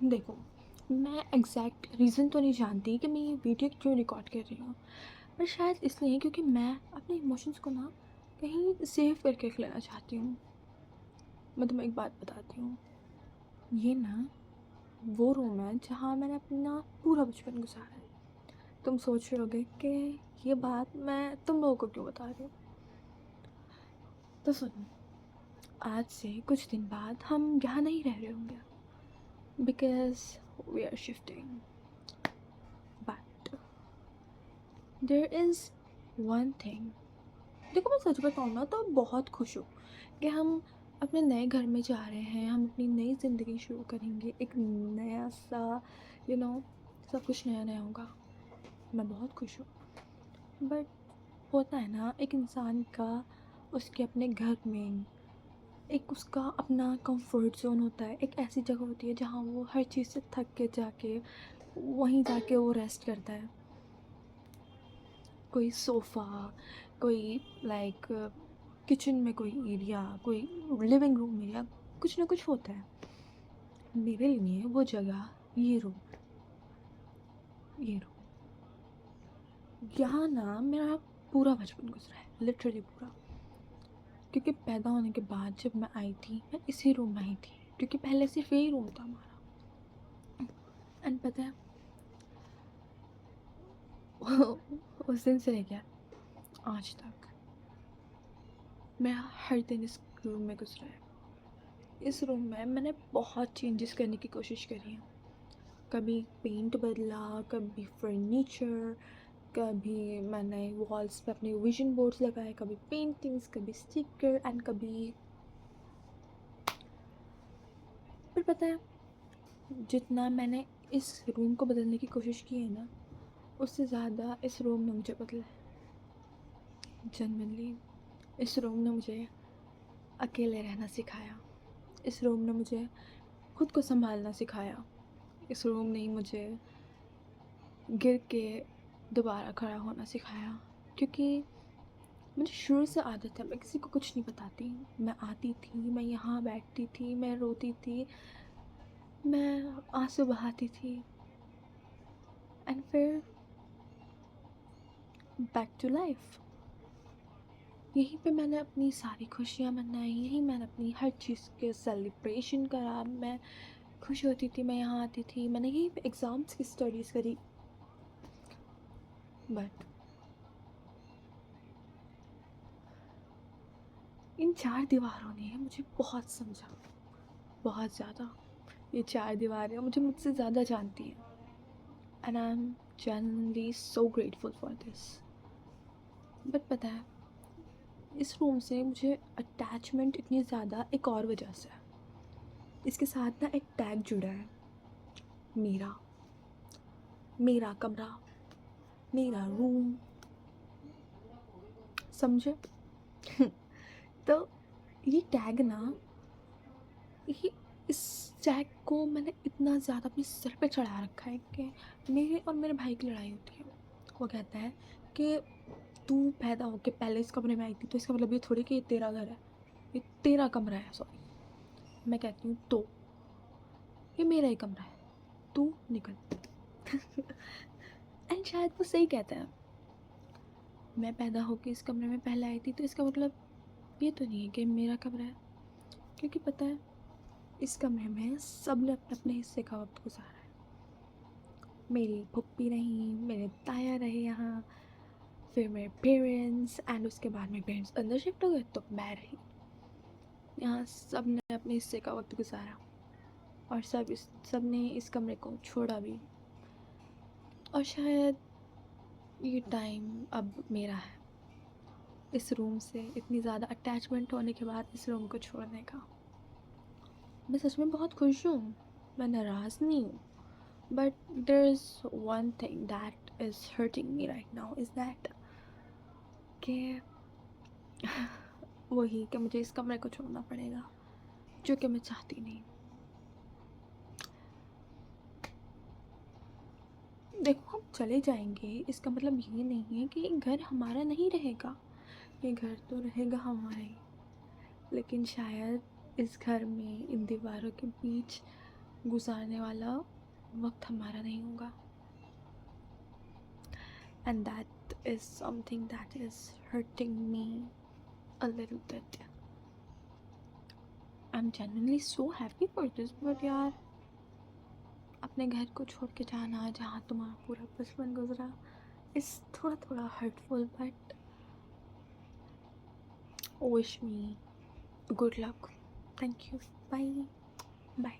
देखो, मैं exact reason तो नहीं जानती कि मैं ये वीडियो क्यों रिकॉर्ड कर रही हूँ, पर शायद इसलिए क्योंकि मैं अपने इमोशंस को ना कहीं सेव करके रख लेना चाहती हूँ। मैं तुम्हें एक बात बताती हूँ, ये ना वो रूम है जहाँ मैंने अपना पूरा बचपन गुजारा है। तुम सोच रहे होगे कि ये बात मैं तुम लोगों को क्यों बता रही हूँ। तो सुनो, आज से कुछ दिन बाद हम यहाँ नहीं रह रहे होंगे, because we are shifting. But there is one thing. देखो, मैं सच बताऊँ ना तो बहुत खुश हूँ कि हम अपने नए घर में जा रहे हैं, हम अपनी नई ज़िंदगी शुरू करेंगे, एक नया सा यू नो सब कुछ नया नया होगा। मैं बहुत खुश हूँ। बट होता है ना, एक इंसान का उसके अपने घर में एक उसका अपना कंफर्ट जोन होता है, एक ऐसी जगह होती है जहाँ वो हर चीज़ से थक के जाके वहीं जाके वो रेस्ट करता है। कोई सोफ़ा, कोई लाइक किचन में कोई एरिया, कोई लिविंग रूम एरिया, कुछ ना कुछ होता है। मेरे लिए वो जगह ये रूम यहाँ ना मेरा पूरा बचपन गुजरा है, लिटरली पूरा। क्योंकि पैदा होने के बाद जब मैं आई थी, मैं इसी रूम में आई थी, क्योंकि पहले सिर्फ यही रूम था हमारा। एंड पता है उस दिन से लेकर आज तक मेरा हर दिन इस रूम में गुजरा है। इस रूम में मैंने बहुत चेंजेस करने की कोशिश करी है। कभी पेंट बदला, कभी फर्नीचर, कभी मैंने वॉल्स पे अपने विजन बोर्ड्स लगाए, कभी पेंटिंग्स, कभी स्टिकर एंड कभी। पर पता है, जितना मैंने इस रूम को बदलने की कोशिश की है ना, उससे ज़्यादा इस रूम ने मुझे बदला है। जनरली इस रूम ने मुझे अकेले रहना सिखाया। इस रूम ने मुझे खुद को संभालना सिखाया। इस रूम ने ही मुझे गिर के दोबारा खड़ा होना सिखाया। क्योंकि मुझे शुरू से आदत है, मैं किसी को कुछ नहीं बताती। मैं आती थी, मैं यहाँ बैठती थी, मैं रोती थी, मैं आंसू बहाती थी, एंड फिर बैक टू लाइफ। यहीं पे मैंने अपनी सारी खुशियाँ मनाई, यहीं मैंने अपनी हर चीज़ के सेलिब्रेशन करा। मैं खुश होती थी, मैं यहाँ आती थी, मैंने यहीं पे एग्ज़ाम्स की स्टडीज़ करी। बट इन चार दीवारों ने मुझे बहुत समझा, बहुत ज़्यादा। ये चार दीवारें मुझे मुझसे ज़्यादा जानती हैं, and I am genuinely so grateful for this. But पता है, इस रूम से मुझे अटैचमेंट इतनी ज़्यादा एक और वजह से है। इसके साथ ना एक टैग जुड़ा है, मेरा मेरा कमरा, मेरा रूम, समझे? तो ये टैग ना, ये इस टैग को मैंने इतना ज़्यादा अपने सर पे चढ़ा रखा है कि मेरे और मेरे भाई की लड़ाई होती है। वो कहता है कि तू पैदा होके पहले इस कमरे में आई थी, तो इसका मतलब ये थोड़ी कि ये तेरा घर है, ये तेरा कमरा है, सॉरी। मैं कहती हूँ तो ये मेरा ही कमरा है, तू निकल। एंड शायद वो सही कहता है। मैं पैदा होके इस कमरे में पहले आई थी, तो इसका मतलब ये तो नहीं है कि मेरा कमरा है। क्योंकि पता है, इस कमरे में सब ने अपने अपने हिस्से का वक्त गुजारा है। मेरी पप्पी रही, मेरे ताया रहे यहाँ, फिर मेरे पेरेंट्स, एंड उसके बाद मेरे पेरेंट्स अंदर शिफ्ट हो गए तो मैं रही यहाँ। सब ने अपने हिस्से का वक्त गुजारा, और सब ने इस कमरे को छोड़ा भी। और शायद ये टाइम अब मेरा है, इस रूम से इतनी ज़्यादा अटैचमेंट होने के बाद इस रूम को छोड़ने का। मैं सच में बहुत खुश हूँ, मैं नाराज़ नहीं हूँ। But there is one thing that is hurting me right now, is that कि वही कि मुझे इस कमरे को छोड़ना पड़ेगा, जो कि मैं चाहती नहीं। देखो, हम चले जाएंगे, इसका मतलब ये नहीं है कि ये घर हमारा नहीं रहेगा। ये घर तो रहेगा हमारा ही, लेकिन शायद इस घर में इन दीवारों के बीच गुजारने वाला वक्त हमारा नहीं होगा, and that is something that is hurting me a little bit. I am genuinely so happy for this, but यार अपने घर को छोड़ के जाना जहाँ तुम्हारा पूरा बचपन गुजरा इज़ थोड़ा थोड़ा hurtful, but wish me good luck. Thank you. Bye bye.